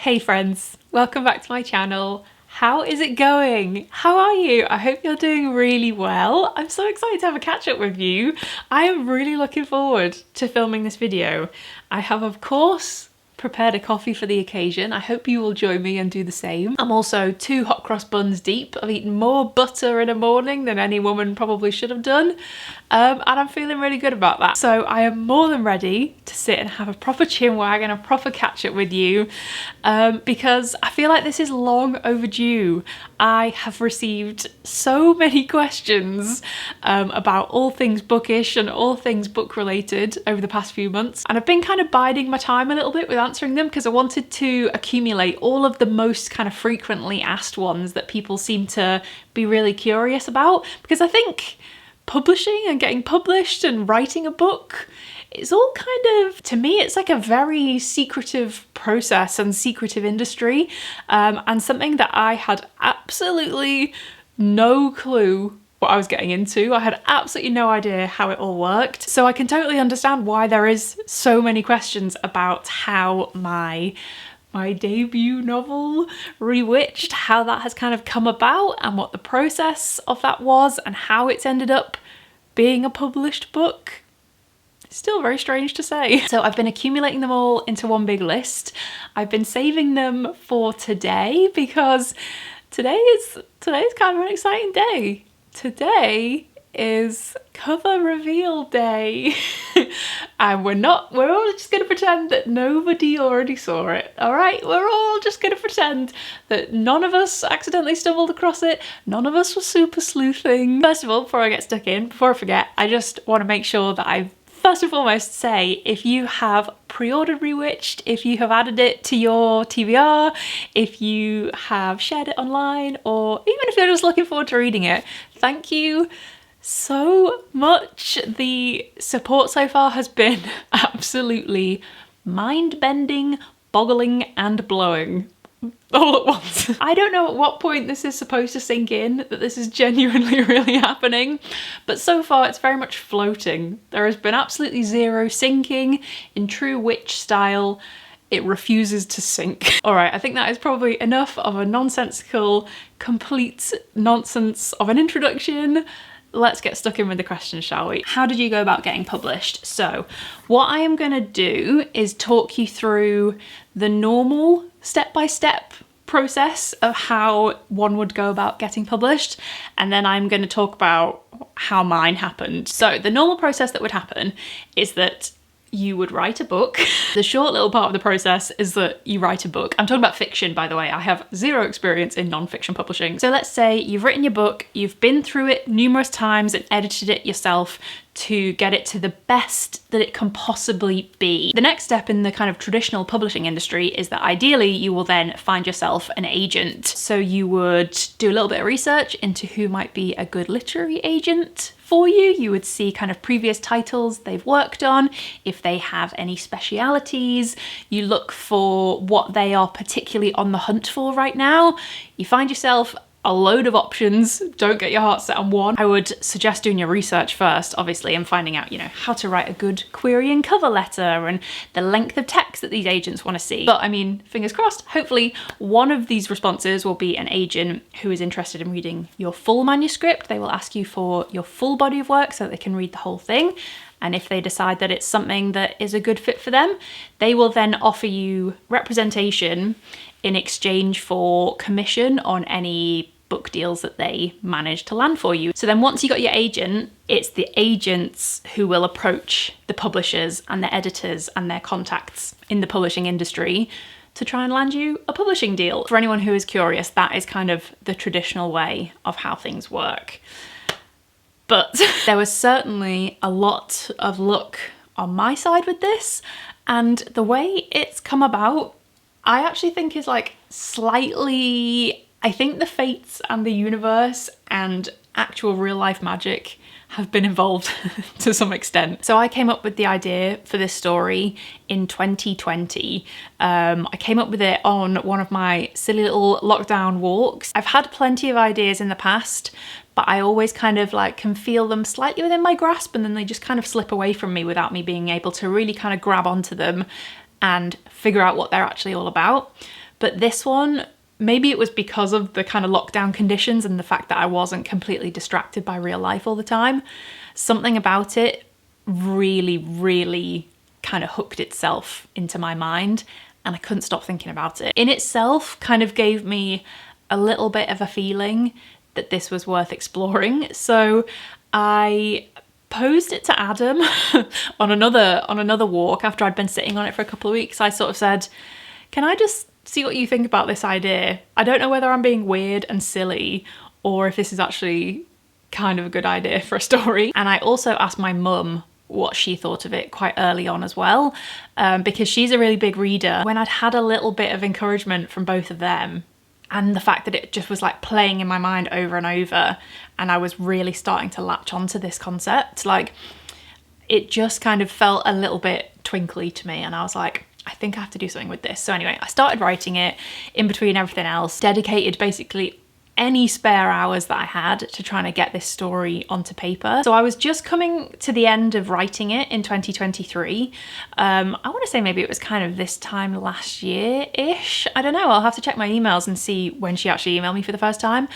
Hey friends, welcome back to my channel. How is it going? How are you? I hope you're doing really well. I'm so excited to have a catch up with you. I am really looking forward to filming this video. I have, of course, prepared a coffee for the occasion. I hope you will join me and do the same. I'm also 2 hot cross buns deep. I've eaten more butter in a morning than any woman probably should have done. And I'm feeling really good about that. So I am more than ready to sit and have a proper chinwag and a proper catch up with you because I feel like this is long overdue. I have received so many questions about all things bookish and all things book related over the past few months, and I've been kind of biding my time a little bit with answering them because I wanted to accumulate all of the most kind of frequently asked ones that people seem to be really curious about, because I think publishing and getting published and writing a book, it's all kind of, to me, it's like a very secretive process and secretive industry, and something that I had absolutely no clue what I was getting into. I had absolutely no idea how it all worked. So I can totally understand why there is so many questions about how my debut novel, Rewitched, how that has kind of come about and what the process of that was and how it's ended up being a published book. It's still very strange to say. So I've been accumulating them all into one big list. I've been saving them for today because today is kind of an exciting day. Today is cover reveal day. And we're all just gonna pretend that nobody already saw it, all right? We're all just gonna pretend that none of us accidentally stumbled across it, none of us were super sleuthing. First of all, before I get stuck in, before I forget, I just want to make sure that I first and foremost say, if you have pre-ordered Rewitched, if you have added it to your TBR, if you have shared it online, or even if you're just looking forward to reading it, thank you so much. The support so far has been absolutely mind-bending, boggling, and blowing all at once. I don't know at what point this is supposed to sink in, that this is genuinely really happening, but so far it's very much floating. There has been absolutely zero sinking. In true witch style, it refuses to sink. All right, I think that is probably enough of a nonsensical, complete nonsense of an introduction. Let's get stuck in with the questions, shall we? How did you go about getting published? So what I am gonna do is talk you through the normal step-by-step process of how one would go about getting published, and then I'm gonna talk about how mine happened. So the normal process that would happen is that you would write a book. The short little part of the process is that you write a book. I'm talking about fiction, by the way. I have zero experience in non-fiction publishing. So let's say you've written your book, you've been through it numerous times and edited it yourself to get it to the best that it can possibly be. The next step in the kind of traditional publishing industry is that ideally you will then find yourself an agent. So you would do a little bit of research into who might be a good literary agent for you. You would see kind of previous titles they've worked on, if they have any specialities. You look for what they are particularly on the hunt for right now. You find yourself a load of options. Don't get your heart set on one. I would suggest doing your research first, obviously, and finding out, how to write a good query and cover letter and the length of text that these agents want to see. But I mean, fingers crossed, hopefully one of these responses will be an agent who is interested in reading your full manuscript. They will ask you for your full body of work so that they can read the whole thing. And if they decide that it's something that is a good fit for them, they will then offer you representation in exchange for commission on any book deals that they manage to land for you. So then once you got your agent, it's the agents who will approach the publishers and the editors and their contacts in the publishing industry to try and land you a publishing deal. For anyone who is curious, that is kind of the traditional way of how things work. But there was certainly a lot of luck on my side with this, and the way it's come about, I actually think is like slightly, I think the fates and the universe and actual real life magic have been involved to some extent. So I came up with the idea for this story in 2020. I came up with it on one of my silly little lockdown walks. I've had plenty of ideas in the past, but I always kind of like can feel them slightly within my grasp and then they just kind of slip away from me without me being able to really kind of grab onto them and figure out what they're actually all about. But this one, maybe it was because of the kind of lockdown conditions and the fact that I wasn't completely distracted by real life all the time, something about it really, really kind of hooked itself into my mind, and I couldn't stop thinking about it. In itself kind of gave me a little bit of a feeling that this was worth exploring. So I posed it to Adam on another walk after I'd been sitting on it for a couple of weeks. I sort of said, can I just see what you think about this idea? I don't know whether I'm being weird and silly or if this is actually kind of a good idea for a story. And I also asked my mum what she thought of it quite early on as well, because she's a really big reader. When I'd had a little bit of encouragement from both of them, and the fact that it just was like playing in my mind over and over, and I was really starting to latch onto this concept, like it just kind of felt a little bit twinkly to me, and I was like, I think I have to do something with this. So anyway, I started writing it in between everything else, dedicated basically any spare hours that I had to trying to get this story onto paper. So I was just coming to the end of writing it in 2023. I want to say maybe it was kind of this time last year-ish. I don't know, I'll have to check my emails and see when she actually emailed me for the first time.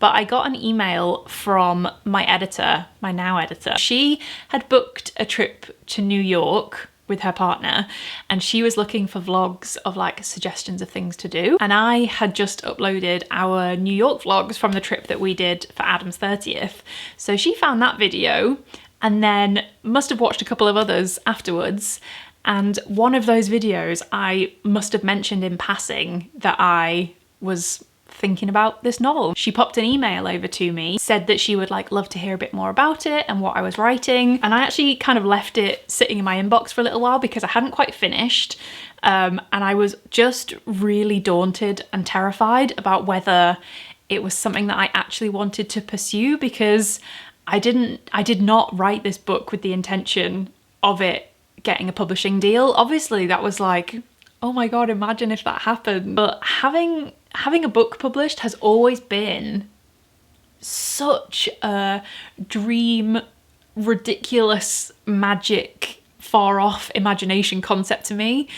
But I got an email from my editor, my now editor. She had booked a trip to New York with her partner, and she was looking for vlogs of like suggestions of things to do, and I had just uploaded our New York vlogs from the trip that we did for Adam's 30th. So she found that video and then must have watched a couple of others afterwards, and one of those videos I must have mentioned in passing that I was thinking about this novel. She popped an email over to me, said that she would like love to hear a bit more about it and what I was writing, and I actually kind of left it sitting in my inbox for a little while because I hadn't quite finished, and I was just really daunted and terrified about whether it was something that I actually wanted to pursue, because I did not write this book with the intention of it getting a publishing deal. Obviously that was like, oh my god, imagine if that happened. But having a book published has always been such a dream, ridiculous, magic, far off imagination concept to me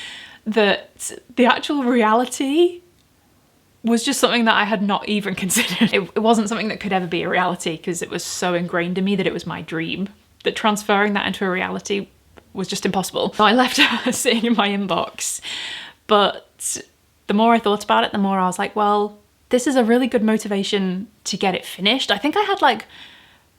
that the actual reality was just something that I had not even considered. It wasn't something that could ever be a reality because it was so ingrained in me that it was my dream, that transferring that into a reality was just impossible. So I left her sitting in my inbox, but the more I thought about it, the more I was like, well, this is a really good motivation to get it finished. I think I had like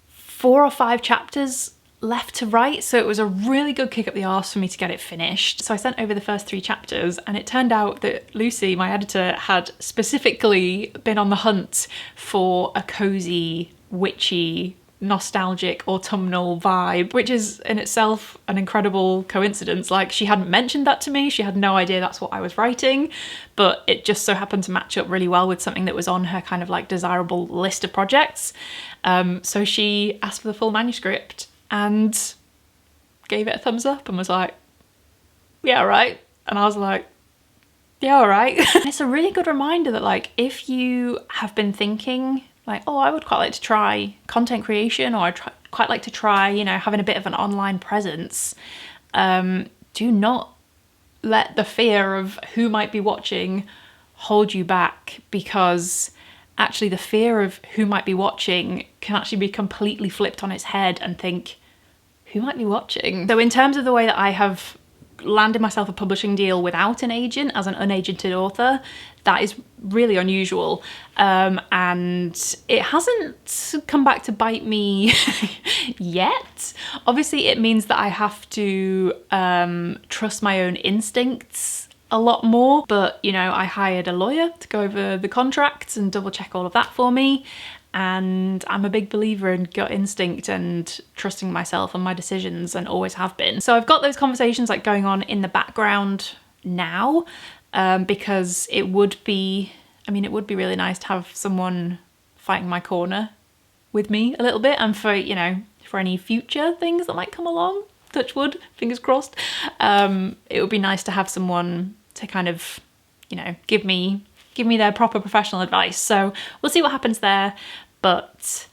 4 or 5 chapters left to write, so it was a really good kick up the arse for me to get it finished. So I sent over the first 3 chapters, and it turned out that Lucy, my editor, had specifically been on the hunt for a cozy, witchy, nostalgic autumnal vibe, which is in itself an incredible coincidence. Like, she hadn't mentioned that to me, she had no idea that's what I was writing, but it just so happened to match up really well with something that was on her kind of like desirable list of projects. So she asked for the full manuscript and gave it a thumbs up and was like, yeah, all right. And I was like, yeah, all right. It's a really good reminder that like, if you have been thinking like, oh, I would quite like to try content creation, or I'd quite like to try, you know, having a bit of an online presence, do not let the fear of who might be watching hold you back, because actually the fear of who might be watching can actually be completely flipped on its head and think, who might be watching? So in terms of the way that I have landed myself a publishing deal without an agent as an unagented author, that is really unusual, and it hasn't come back to bite me yet. Obviously it means that I have to trust my own instincts a lot more, but you know, I hired a lawyer to go over the contracts and double check all of that for me, and I'm a big believer in gut instinct and trusting myself and my decisions, and always have been. So I've got those conversations like going on in the background now, because it would be really nice to have someone fighting my corner with me a little bit, and for, you know, for any future things that might come along, touch wood, fingers crossed, it would be nice to have someone to kind of, you know, give me their proper professional advice. So we'll see what happens there, but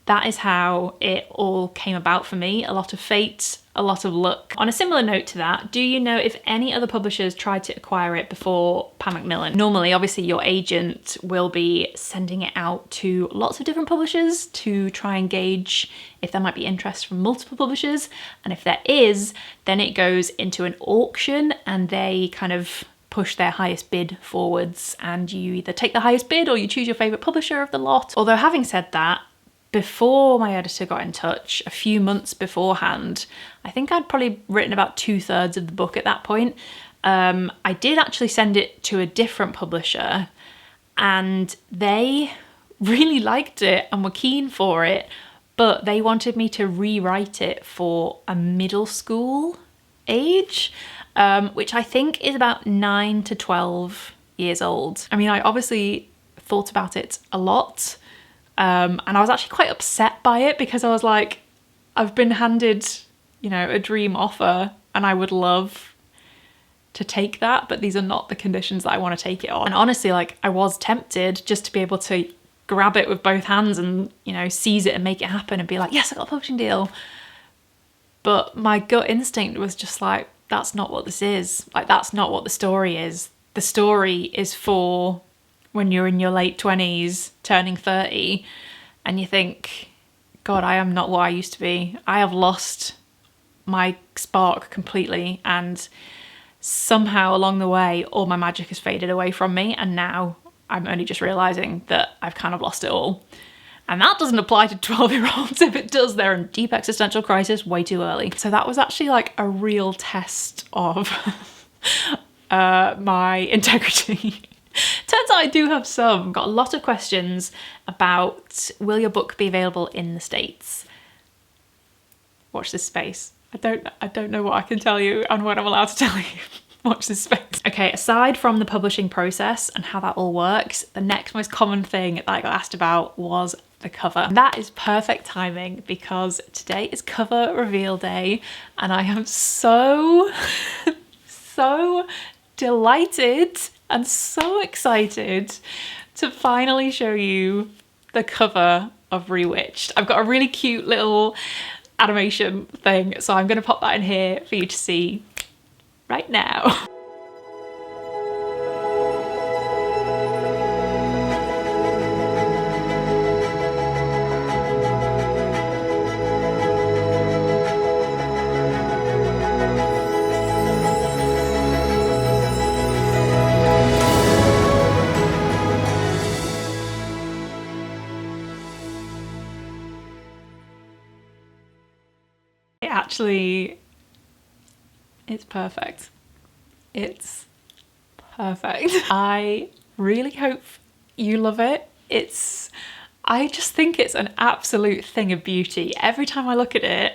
that is how it all came about for me. A lot of fate, a lot of luck. On a similar note to that, do you know if any other publishers tried to acquire it before Pan Macmillan? Normally, obviously, your agent will be sending it out to lots of different publishers to try and gauge if there might be interest from multiple publishers. And if there is, then it goes into an auction and they kind of push their highest bid forwards, and you either take the highest bid or you choose your favourite publisher of the lot. Although having said that, before my editor got in touch, a few months beforehand, I think I'd probably written about 2/3 of the book at that point. I did actually send it to a different publisher and they really liked it and were keen for it, but they wanted me to rewrite it for a middle school age, which I think is about 9 to 12 years old. I mean, I obviously thought about it a lot. And I was actually quite upset by it because I was like, I've been handed, you know, a dream offer and I would love to take that, but these are not the conditions that I want to take it on. And honestly, like, I was tempted just to be able to grab it with both hands and, you know, seize it and make it happen and be like, yes, I got a publishing deal. But my gut instinct was just like, that's not what this is. Like, that's not what the story is. The story is for when you're in your late 20s, turning 30, and you think, God, I am not what I used to be. I have lost my spark completely, and somehow along the way, all my magic has faded away from me, and now I'm only just realising that I've kind of lost it all. And that doesn't apply to 12-year-olds. If it does, they're in deep existential crisis way too early. So that was actually like a real test of my integrity. Turns out I do have some. Got a lot of questions about, will your book be available in the States? Watch this space. I don't know what I can tell you and what I'm allowed to tell you. Watch this space. Okay, aside from the publishing process and how that all works, the next most common thing that I got asked about was the cover. And that is perfect timing because today is cover reveal day and I am so delighted and so excited to finally show you the cover of Rewitched. I've got a really cute little animation thing, so I'm going to pop that in here for you to see right now. Actually, it's perfect. It's perfect. I really hope you love it. I just think it's an absolute thing of beauty. Every time I look at it,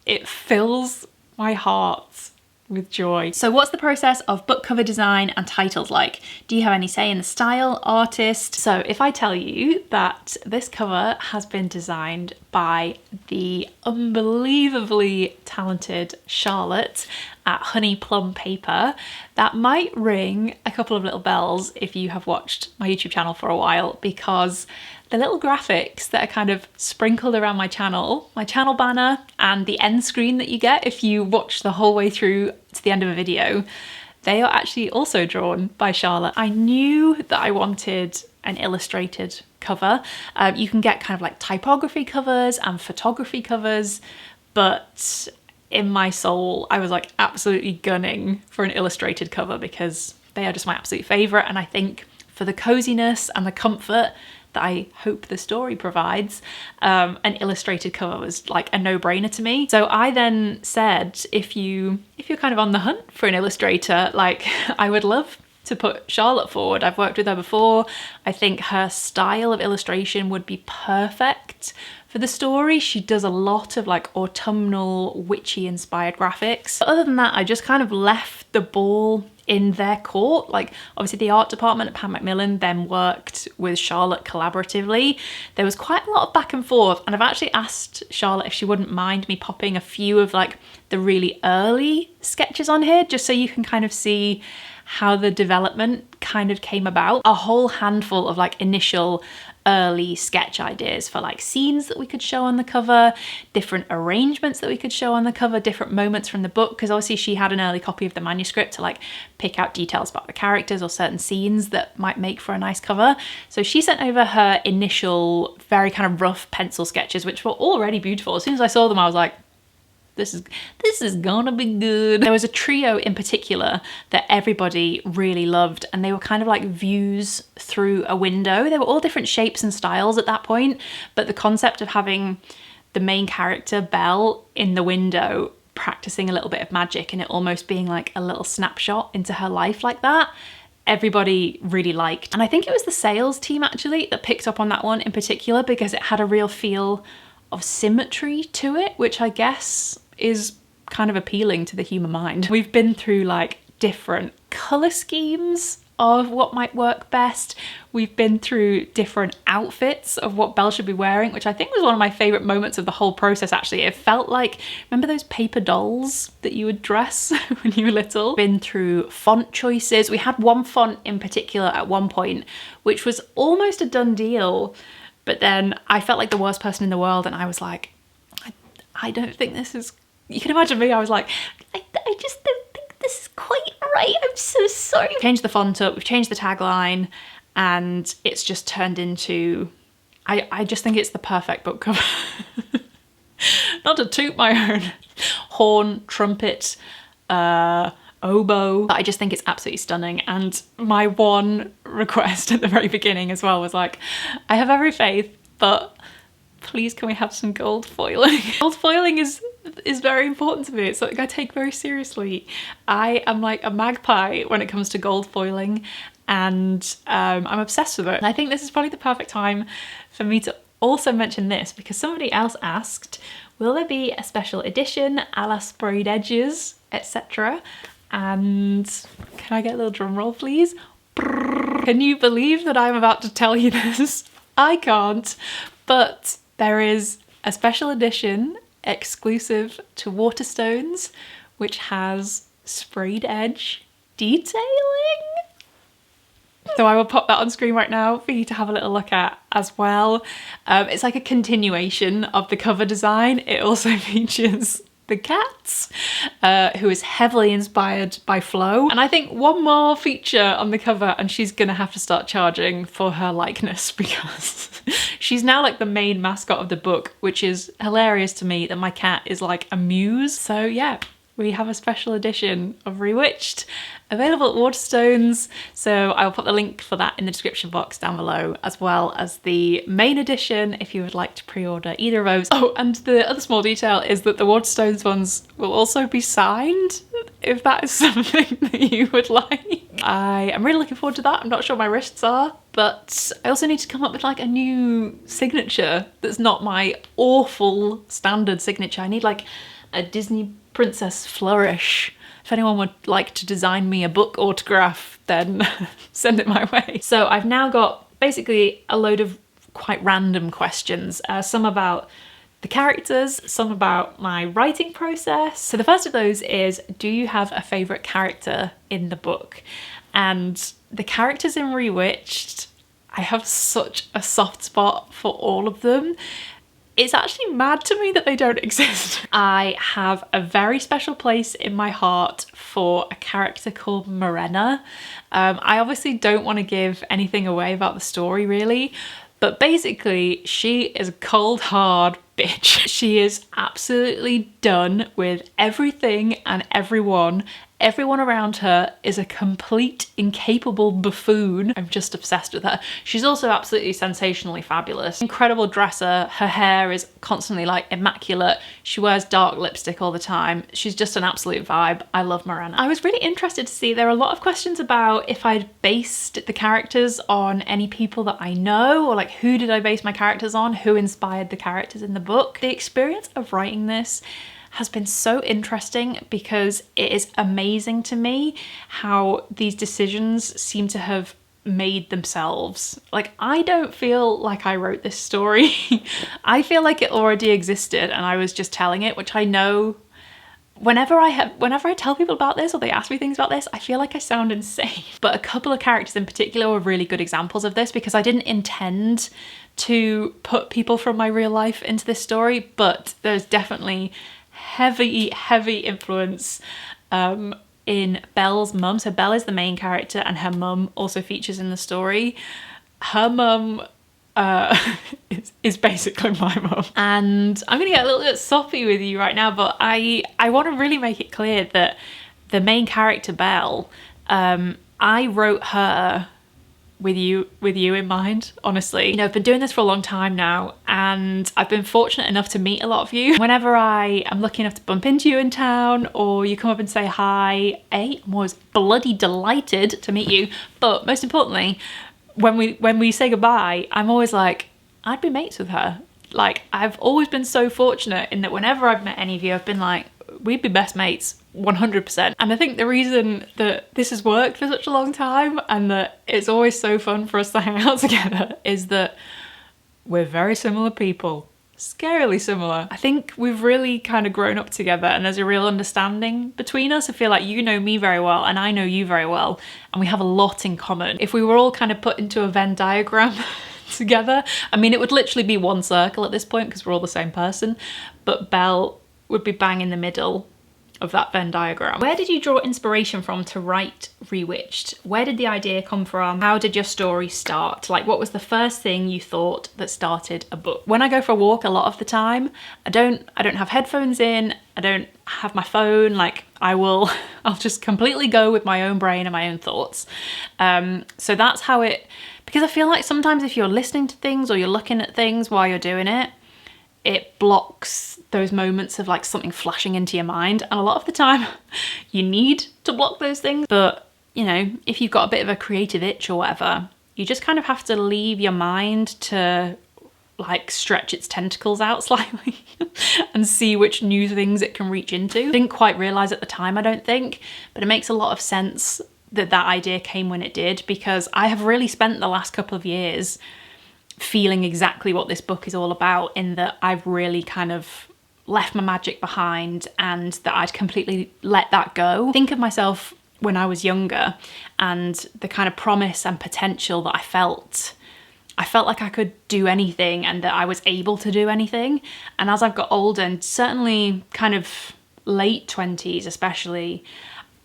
it fills my heart with joy. So what's the process of book cover design and titles like? Do you have any say in the style, artist? So if I tell you that this cover has been designed by the unbelievably talented Charlotte at Honey Plum Paper, that might ring a couple of little bells if you have watched my YouTube channel for a while, because the little graphics that are kind of sprinkled around my channel banner and the end screen that you get if you watch the whole way through to the end of a video, they are actually also drawn by Charlotte. I knew that I wanted an illustrated cover. You can get kind of like typography covers and photography covers, but in my soul, I was like absolutely gunning for an illustrated cover because they are just my absolute favourite. And I think for the coziness and the comfort that I hope the story provides, an illustrated cover was like a no-brainer to me. So I then said, if you're kind of on the hunt for an illustrator, like, I would love to put Charlotte forward. I've worked with her before. I think her style of illustration would be perfect for the story. She does a lot of like autumnal witchy inspired graphics. But other than that, I just kind of left the ball in their court. Like, obviously the art department at Pan Macmillan then worked with Charlotte collaboratively. There was quite a lot of back and forth, and I've actually asked Charlotte if she wouldn't mind me popping a few of like the really early sketches on here, just so you can kind of see how the development kind of came about. A whole handful of like initial early sketch ideas for like scenes that we could show on the cover, different arrangements that we could show on the cover, different moments from the book, because obviously she had an early copy of the manuscript to like pick out details about the characters or certain scenes that might make for a nice cover. So she sent over her initial very kind of rough pencil sketches, which were already beautiful. As soon as I saw them, I was like, this is gonna be good. There was a trio in particular that everybody really loved, and they were kind of like views through a window. They were all different shapes and styles at that point, but the concept of having the main character, Belle, in the window practicing a little bit of magic and it almost being like a little snapshot into her life like that, everybody really liked. And I think it was the sales team actually that picked up on that one in particular, because it had a real feel of symmetry to it, which I guess is kind of appealing to the human mind. We've been through like different color schemes of what might work best. We've been through different outfits of what Belle should be wearing, which I think was one of my favorite moments of the whole process actually. It felt like, remember those paper dolls that you would dress when you were little? Been through font choices. We had one font in particular at one point, which was almost a done deal, but then I felt like the worst person in the world, and I was like, I don't think this is, you can imagine me, I was like, I just don't think this is quite right, I'm so sorry. We've changed the font up, we've changed the tagline, and it's just turned into, I just think it's the perfect book cover. Not to toot my own horn, trumpet, oboe, but I just think it's absolutely stunning. And my one request at the very beginning as well was like, I have every faith, but please can we have some gold foiling? Gold foiling is very important to me. It's something I take very seriously. I am like a magpie when it comes to gold foiling, and I'm obsessed with it. And I think this is probably the perfect time for me to also mention this, because somebody else asked, will there be a special edition a la sprayed edges, etc.? And can I get a little drum roll, please? Can you believe that I'm about to tell you this? I can't, but there is a special edition exclusive to Waterstones, which has sprayed edge detailing. So I will pop that on screen right now for you to have a little look at as well. It's like a continuation of the cover design. It also features the cats, who is heavily inspired by Flo. And I think one more feature on the cover and she's gonna have to start charging for her likeness, because she's now like the main mascot of the book, which is hilarious to me that my cat is like a muse. So yeah, we have a special edition of Rewitched available at Waterstones. So I will put the link for that in the description box down below, as well as the main edition if you would like to pre-order either of those. Oh, and the other small detail is that the Waterstones ones will also be signed, if that is something that you would like. I am really looking forward to that. I'm not sure my wrists are, but I also need to come up with like a new signature that's not my awful standard signature. I need like a Disney princess flourish. If anyone would like to design me a book autograph, then send it my way. So I've now got basically a load of quite random questions, some about the characters, some about my writing process. So the first of those is, do you have a favourite character in the book? And the characters in Rewitched, I have such a soft spot for all of them. It's actually mad to me that they don't exist. I have a very special place in my heart for a character called Morena. I obviously don't want to give anything away about the story really, but basically she is a cold hard bitch. She is absolutely done with everything and everyone. Everyone around her is a complete incapable buffoon. I'm just obsessed with her. She's also absolutely sensationally fabulous. Incredible dresser. Her hair is constantly like immaculate. She wears dark lipstick all the time. She's just an absolute vibe. I love Morena. I was really interested to see, there are a lot of questions about if I'd based the characters on any people that I know, or like who did I base my characters on, who inspired the characters in the book. The experience of writing this has been so interesting, because it is amazing to me how these decisions seem to have made themselves. Like, I don't feel like I wrote this story. I feel like it already existed and I was just telling it, which I know whenever I tell people about this or they ask me things about this, I feel like I sound insane. But a couple of characters in particular were really good examples of this, because I didn't intend to put people from my real life into this story, but there's definitely heavy influence in Belle's mum. So Belle is the main character and her mum also features in the story. Her mum is basically my mum. And I'm gonna get a little bit soppy with you right now, but I want to really make it clear that the main character, Belle, I wrote her with you in mind, honestly. You know, I've been doing this for a long time now, and I've been fortunate enough to meet a lot of you. Whenever I am lucky enough to bump into you in town, or you come up and say hi, I'm always bloody delighted to meet you. But most importantly, when we say goodbye, I'm always like, I'd be mates with her. Like, I've always been so fortunate in that whenever I've met any of you, I've been like, we'd be best mates 100%. And I think the reason that this has worked for such a long time and that it's always so fun for us to hang out together is that we're very similar people. Scarily similar. I think we've really kind of grown up together, and there's a real understanding between us. I feel like you know me very well and I know you very well, and we have a lot in common. If we were all kind of put into a Venn diagram together, I mean, it would literally be one circle at this point because we're all the same person, but Belle would be bang in the middle of that Venn diagram. Where did you draw inspiration from to write Rewitched? Where did the idea come from? How did your story start? Like, what was the first thing you thought that started a book? When I go for a walk, a lot of the time, I don't have headphones in, I don't have my phone, like I'll just completely go with my own brain and my own thoughts. So that's how because I feel like sometimes if you're listening to things or you're looking at things while you're doing it, it blocks those moments of like something flashing into your mind. And a lot of the time you need to block those things. But, you know, if you've got a bit of a creative itch or whatever, you just kind of have to leave your mind to like stretch its tentacles out slightly and see which new things it can reach into. I didn't quite realize at the time, I don't think, but it makes a lot of sense that that idea came when it did, because I have really spent the last couple of years feeling exactly what this book is all about, in that I've really kind of left my magic behind and that I'd completely let that go. Think of myself when I was younger and the kind of promise and potential that I felt like I could do anything and that I was able to do anything. And as I've got older, and certainly kind of late 20s especially,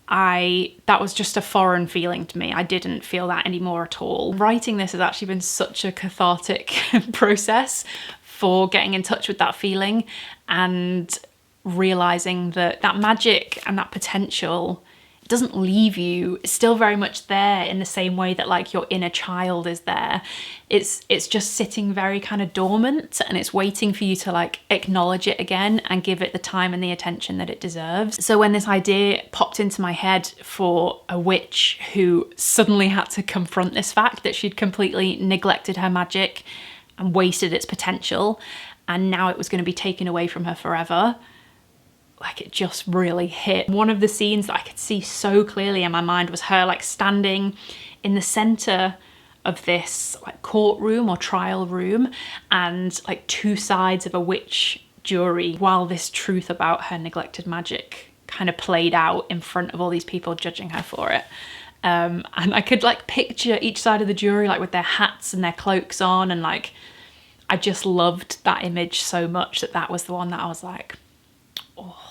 that was just a foreign feeling to me. I didn't feel that anymore at all. Writing this has actually been such a cathartic process for getting in touch with that feeling and realizing that that magic and that potential doesn't leave you. It's still very much there in the same way that like your inner child is there. It's just sitting very kind of dormant, and it's waiting for you to like acknowledge it again and give it the time and the attention that it deserves. So when this idea popped into my head for a witch who suddenly had to confront this fact that she'd completely neglected her magic and wasted its potential, and now it was going to be taken away from her forever, like it just really hit. One of the scenes that I could see so clearly in my mind was her like standing in the center of this like courtroom or trial room, and like two sides of a witch jury, while this truth about her neglected magic kind of played out in front of all these people judging her for it. And I could like picture each side of the jury like with their hats and their cloaks on, and like I just loved that image so much that was the one that I was like, oh.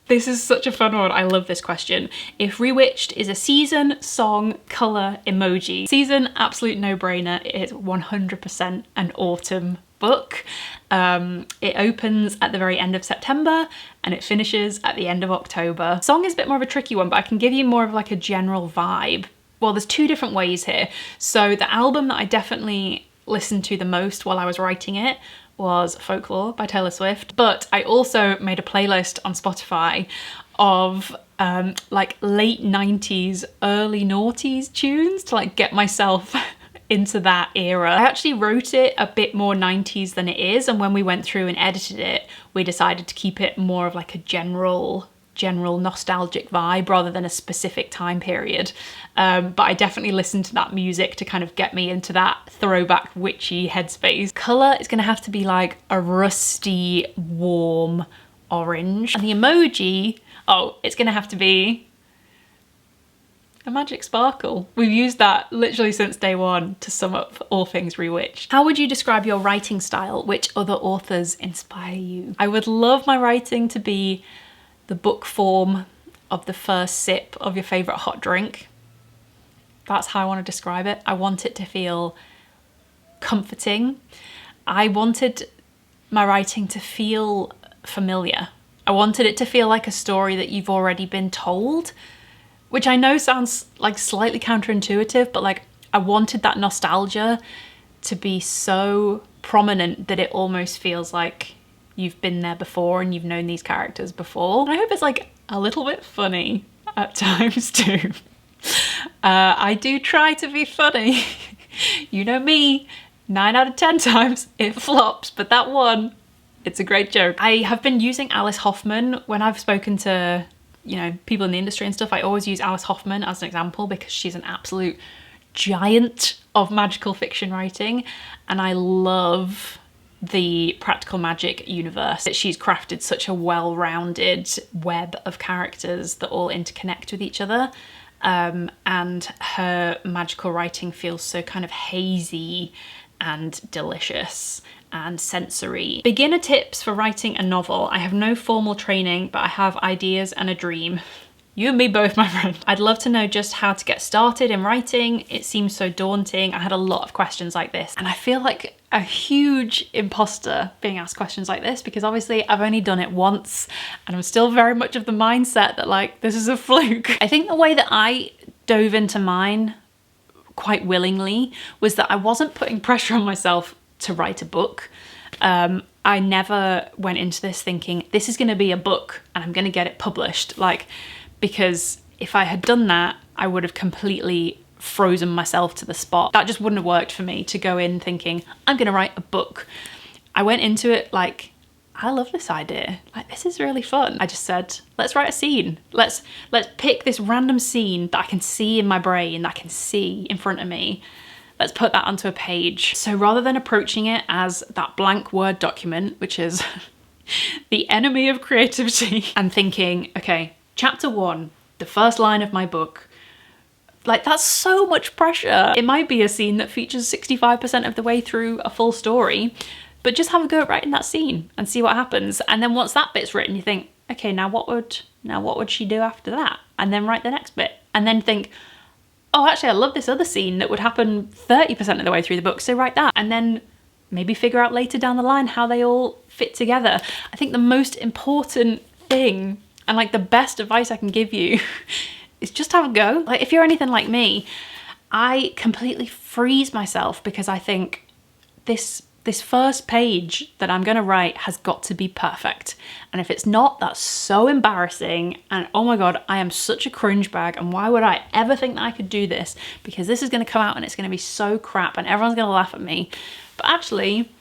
This is such a fun one. I love this question. If Rewitched is a season, song, colour, emoji. Season, absolute no-brainer. It is 100% an autumn book. It opens at the very end of September and it finishes at the end of October. Song is a bit more of a tricky one, but I can give you more of like a general vibe. Well, there's two different ways here. So the album that I definitely listened to the most while I was writing it was Folklore by Taylor Swift, but I also made a playlist on Spotify of like late 90s, early noughties tunes to like get myself into that era. I actually wrote it a bit more 90s than it is, and when we went through and edited it, we decided to keep it more of like a general nostalgic vibe rather than a specific time period. But I definitely listened to that music to kind of get me into that throwback witchy headspace. Colour is gonna have to be like a rusty, warm orange. And the emoji, oh, it's gonna have to be a magic sparkle. We've used that literally since day one to sum up all things Rewitched. How would you describe your writing style? Which other authors inspire you? I would love my writing to be the book form of the first sip of your favorite hot drink. That's how I want to describe it. I want it to feel comforting. I wanted my writing to feel familiar. I wanted it to feel like a story that you've already been told, which I know sounds like slightly counterintuitive, but like I wanted that nostalgia to be so prominent that it almost feels like you've been there before and you've known these characters before. And I hope it's like a little bit funny at times too. I do try to be funny. You know me, 9 out of 10 times it flops, but that one, it's a great joke. I have been using Alice Hoffman when I've spoken to, you know, people in the industry and stuff. I always use Alice Hoffman as an example because she's an absolute giant of magical fiction writing, and I love the practical magic universe. She's crafted such a well-rounded web of characters that all interconnect with each other. And her magical writing feels so kind of hazy and delicious and sensory. Beginner tips for writing a novel. I have no formal training, but I have ideas and a dream. You and me both, my friend. I'd love to know just how to get started in writing. It seems so daunting. I had a lot of questions like this, and I feel like a huge imposter being asked questions like this because obviously I've only done it once and I'm still very much of the mindset that like this is a fluke. I think the way that I dove into mine quite willingly was that I wasn't putting pressure on myself to write a book. I never went into this thinking this is going to be a book and I'm going to get it published, like, because if I had done that I would have completely frozen myself to the spot. That just wouldn't have worked for me to go in thinking I'm gonna write a book. I went into it like, I love this idea, like this is really fun. I just said, let's write a scene. Let's pick this random scene that I can see in my brain, that I can see in front of me. Let's put that onto a page. So rather than approaching it as that blank Word document, which is the enemy of creativity, and thinking, okay, chapter 1, the first line of my book, like that's so much pressure. It might be a scene that features 65% of the way through a full story, but just have a go at writing that scene and see what happens. And then once that bit's written, you think, okay, now what would she do after that? And then write the next bit. And then think, oh, actually I love this other scene that would happen 30% of the way through the book, so write that. And then maybe figure out later down the line how they all fit together. I think the most important thing and like the best advice I can give you is just have a go. Like if you're anything like me, I completely freeze myself because I think this first page that I'm gonna write has got to be perfect. And if it's not, that's so embarrassing. And oh my God, I am such a cringe bag. And why would I ever think that I could do this? Because this is gonna come out and it's gonna be so crap and everyone's gonna laugh at me. But actually,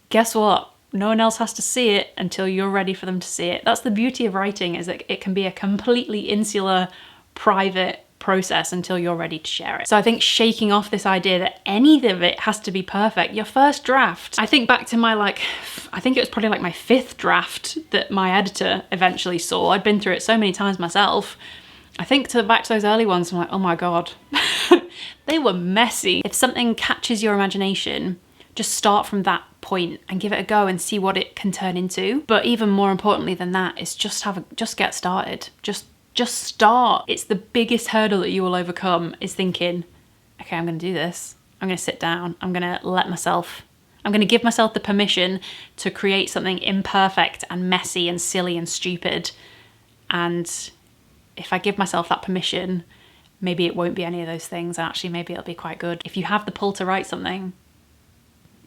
guess what? No one else has to see it until you're ready for them to see it. That's the beauty of writing, is that it can be a completely insular, private process until you're ready to share it. So I think shaking off this idea that any of it has to be perfect, your first draft. I think back to my I think it was probably like my 5th draft that my editor eventually saw. I'd been through it so many times myself. I think back to those early ones, I'm like, oh my God, they were messy. If something catches your imagination, just start from that point and give it a go and see what it can turn into. But even more importantly than that is just get started. Just start. It's the biggest hurdle that you will overcome, is thinking, okay, I'm gonna do this. I'm gonna sit down. I'm gonna give myself the permission to create something imperfect and messy and silly and stupid. And if I give myself that permission, maybe it won't be any of those things. Actually, maybe it'll be quite good. If you have the pull to write something,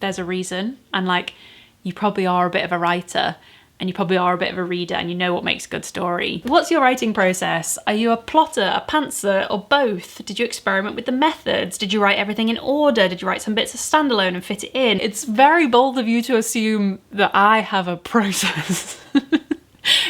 there's a reason. And like, you probably are a bit of a writer, and you probably are a bit of a reader, and you know what makes a good story. What's your writing process? Are you a plotter, a pantser, or both? Did you experiment with the methods? Did you write everything in order? Did you write some bits as standalone and fit it in? It's very bold of you to assume that I have a process.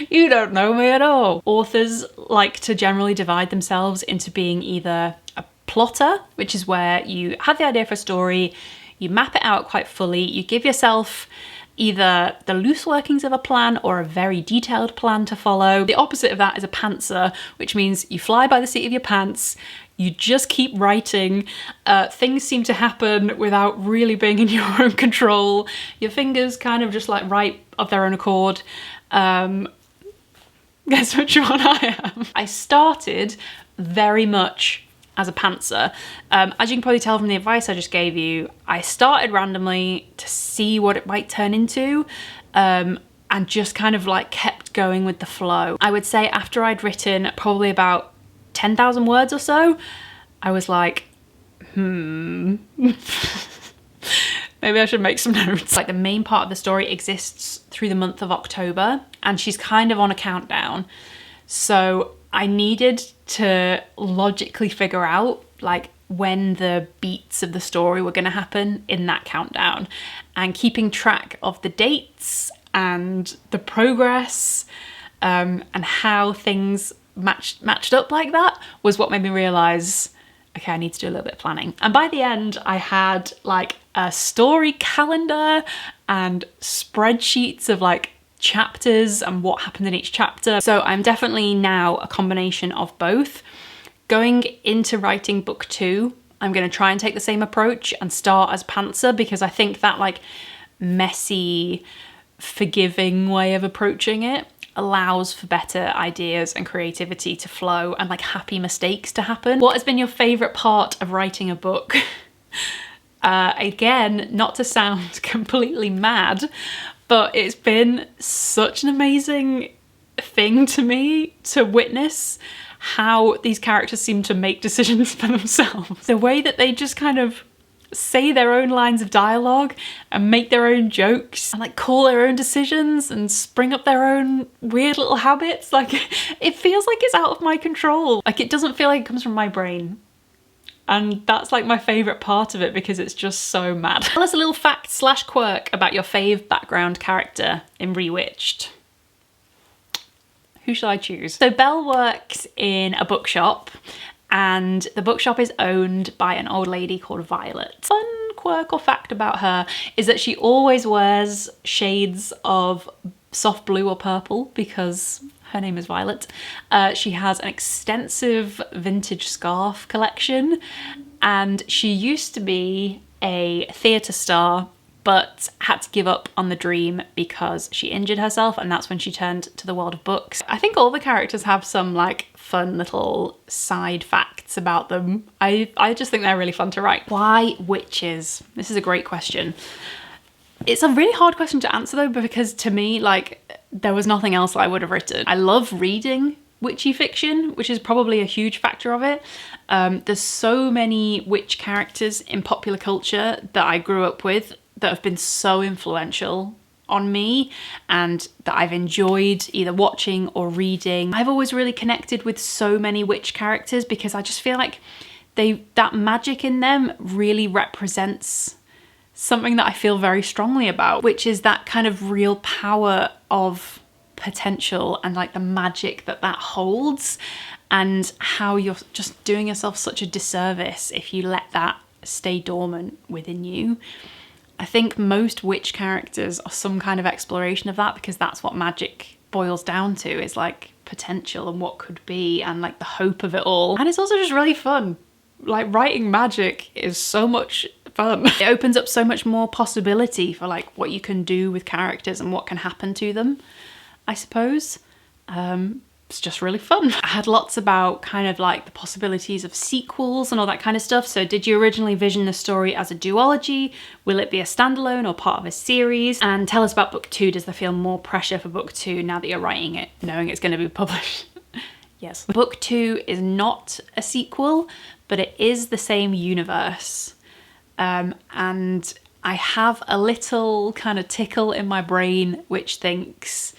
You don't know me at all. Authors like to generally divide themselves into being either a plotter, which is where you have the idea for a story, you map it out quite fully, you give yourself either the loose workings of a plan or a very detailed plan to follow. The opposite of that is a pantser, which means you fly by the seat of your pants, you just keep writing, things seem to happen without really being in your own control, your fingers kind of just like write of their own accord. Guess which one I am? I started very much as a pantser. As you can probably tell from the advice I just gave you, I started randomly to see what it might turn into, and just kind of like kept going with the flow. I would say after I'd written probably about 10,000 words or so, I was like, maybe I should make some notes. Like the main part of the story exists through the month of October, and she's kind of on a countdown. So I needed to logically figure out like when the beats of the story were going to happen in that countdown, and keeping track of the dates and the progress, and how things matched up like that was what made me realize, okay, I need to do a little bit of planning. And by the end, I had like a story calendar and spreadsheets of like chapters and what happened in each chapter. So I'm definitely now a combination of both. Going into writing book 2, I'm going to try and take the same approach and start as pantser, because I think that like messy, forgiving way of approaching it allows for better ideas and creativity to flow and like happy mistakes to happen. What has been your favorite part of writing a book? Again, not to sound completely mad, but it's been such an amazing thing to me to witness how these characters seem to make decisions for themselves. The way that they just kind of say their own lines of dialogue and make their own jokes and like call their own decisions and spring up their own weird little habits. Like it feels like it's out of my control. Like it doesn't feel like it comes from my brain. And that's like my favorite part of it, because it's just so mad. Tell us a little fact / quirk about your fave background character in Rewitched. Who shall I choose? So Belle works in a bookshop, and the bookshop is owned by an old lady called Violet. Fun quirk or fact about her is that she always wears shades of soft blue or purple because her name is Violet. She has an extensive vintage scarf collection, and she used to be a theatre star but had to give up on the dream because she injured herself, and that's when she turned to the world of books. I think all the characters have some like fun little side facts about them. I just think they're really fun to write. Why witches? This is a great question. It's a really hard question to answer though, because to me, like, there was nothing else I would have written. I love reading witchy fiction, which is probably a huge factor of it. There's so many witch characters in popular culture that I grew up with that have been so influential on me and that I've enjoyed either watching or reading. I've always really connected with so many witch characters because I just feel like that magic in them really represents something that I feel very strongly about, which is that kind of real power of potential and like the magic that holds, and how you're just doing yourself such a disservice if you let that stay dormant within you. I think most witch characters are some kind of exploration of that, because that's what magic boils down to, is like potential and what could be and like the hope of it all. And it's also just really fun. Like writing magic is so much fun. It opens up so much more possibility for like what you can do with characters and what can happen to them, I suppose. It's just really fun. I had lots about kind of like the possibilities of sequels and all that kind of stuff. So did you originally vision the story as a duology? Will it be a standalone or part of a series? And tell us about book 2. Does there feel more pressure for book 2 now that you're writing it, knowing it's going to be published? Yes. Book 2 is not a sequel, but it is the same universe. And I have a little kind of tickle in my brain which thinks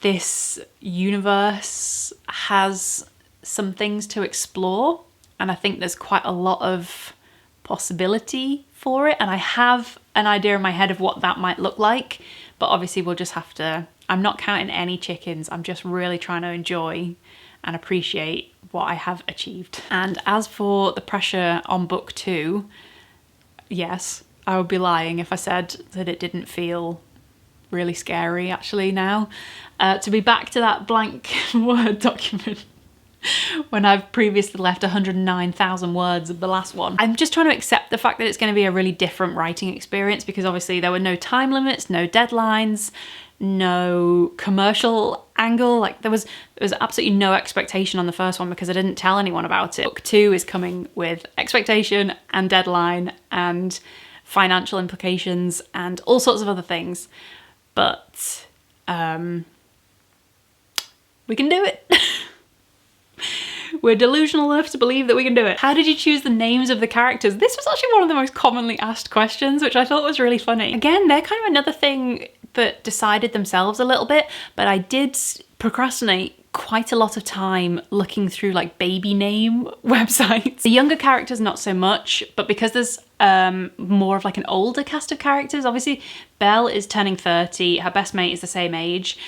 this universe has some things to explore, and I think there's quite a lot of possibility for it, and I have an idea in my head of what that might look like, but obviously we'll just have to, I'm not counting any chickens, I'm just really trying to enjoy and appreciate what I have achieved. And as for the pressure on book 2, yes, I would be lying if I said that it didn't feel really scary actually now. To be back to that blank Word document when I've previously left 109,000 words of the last one. I'm just trying to accept the fact that it's going to be a really different writing experience, because obviously there were no time limits, no deadlines, no commercial angle. Like there was absolutely no expectation on the first one because I didn't tell anyone about it. Book 2 is coming with expectation and deadline and financial implications and all sorts of other things. But we can do it. We're delusional enough to believe that we can do it. How did you choose the names of the characters? This was actually one of the most commonly asked questions, which I thought was really funny. Again, they're kind of another thing that decided themselves a little bit, but I did procrastinate quite a lot of time looking through like baby name websites. The younger characters not so much, but because there's more of like an older cast of characters, obviously Belle is turning 30, her best mate is the same age.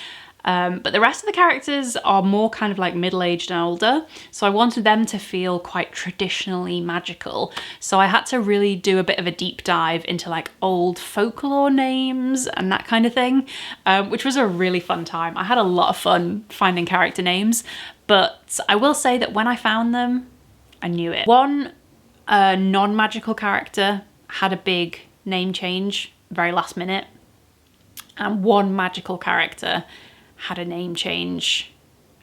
But the rest of the characters are more kind of like middle-aged and older. So I wanted them to feel quite traditionally magical. So I had to really do a bit of a deep dive into like old folklore names and that kind of thing, which was a really fun time. I had a lot of fun finding character names, but I will say that when I found them, I knew it. One non-magical character had a big name change very last minute, and one magical character had a name change.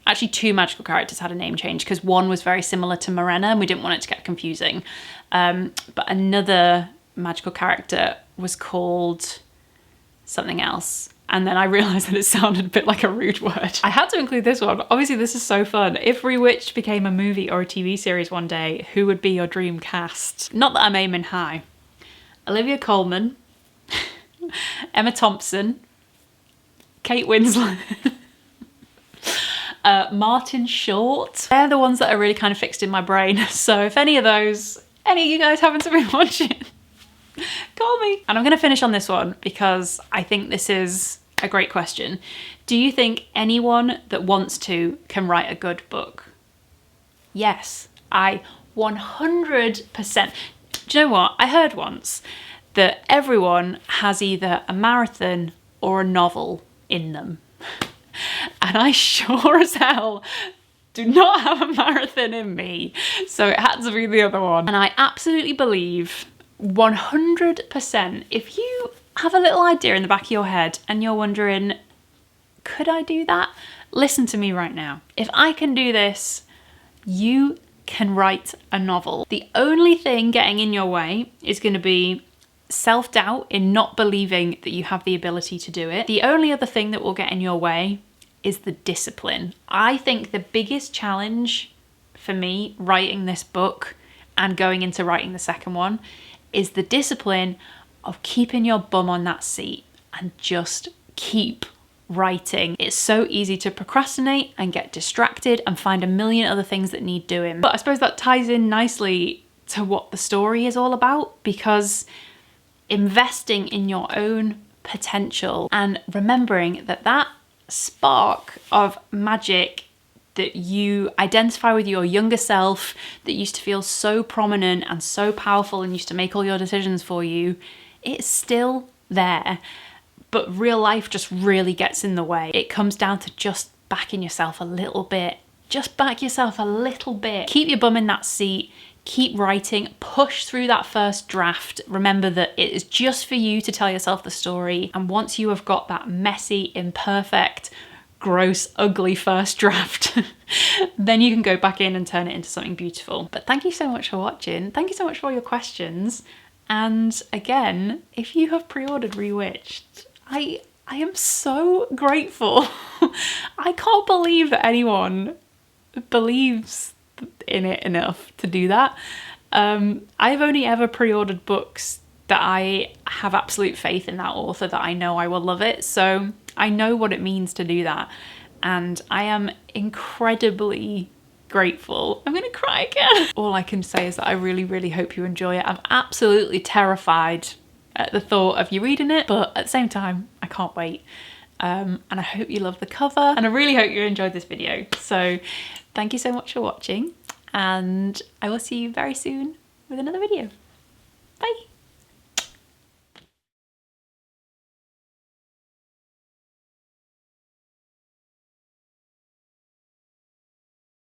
Actually, two magical characters had a name change because one was very similar to Morena and we didn't want it to get confusing. But another magical character was called something else. And then I realised that it sounded a bit like a rude word. I had to include this one. Obviously, this is so fun. If Rewitched became a movie or a TV series one day, who would be your dream cast? Not that I'm aiming high. Olivia Colman, Emma Thompson, Kate Winslet, Martin Short. They're the ones that are really kind of fixed in my brain. So if any of you guys happen to be watching, call me. And I'm going to finish on this one because I think this is a great question. Do you think anyone that wants to can write a good book? Yes, I 100%. Do you know what? I heard once that everyone has either a marathon or a novel in them. And I sure as hell do not have a marathon in me. So it had to be the other one. And I absolutely believe 100% if you have a little idea in the back of your head and you're wondering, could I do that? Listen to me right now. If I can do this, you can write a novel. The only thing getting in your way is going to be self-doubt in not believing that you have the ability to do it. The only other thing that will get in your way is the discipline. I think the biggest challenge for me writing this book and going into writing the second one is the discipline of keeping your bum on that seat and just keep writing. It's so easy to procrastinate and get distracted and find a million other things that need doing. But I suppose that ties in nicely to what the story is all about, because investing in your own potential and remembering that that spark of magic that you identify with your younger self that used to feel so prominent and so powerful and used to make all your decisions for you, it's still there. But real life just really gets in the way. It comes down to just backing yourself a little bit. Just back yourself a little bit. Keep your bum in that seat. Keep writing, push through that first draft. Remember that it is just for you to tell yourself the story. And once you have got that messy, imperfect, gross, ugly first draft, then you can go back in and turn it into something beautiful. But thank you so much for watching. Thank you so much for all your questions. And again, if you have pre-ordered Rewitched, I am so grateful. I can't believe that anyone believes in it enough to do that. I've only ever pre-ordered books that I have absolute faith in that author, that I know I will love it. So I know what it means to do that. And I am incredibly grateful. I'm gonna cry again. All I can say is that I really, really hope you enjoy it. I'm absolutely terrified at the thought of you reading it, but at the same time, I can't wait. And I hope you love the cover, and I really hope you enjoyed this video. So thank you so much for watching, and I will see you very soon with another video.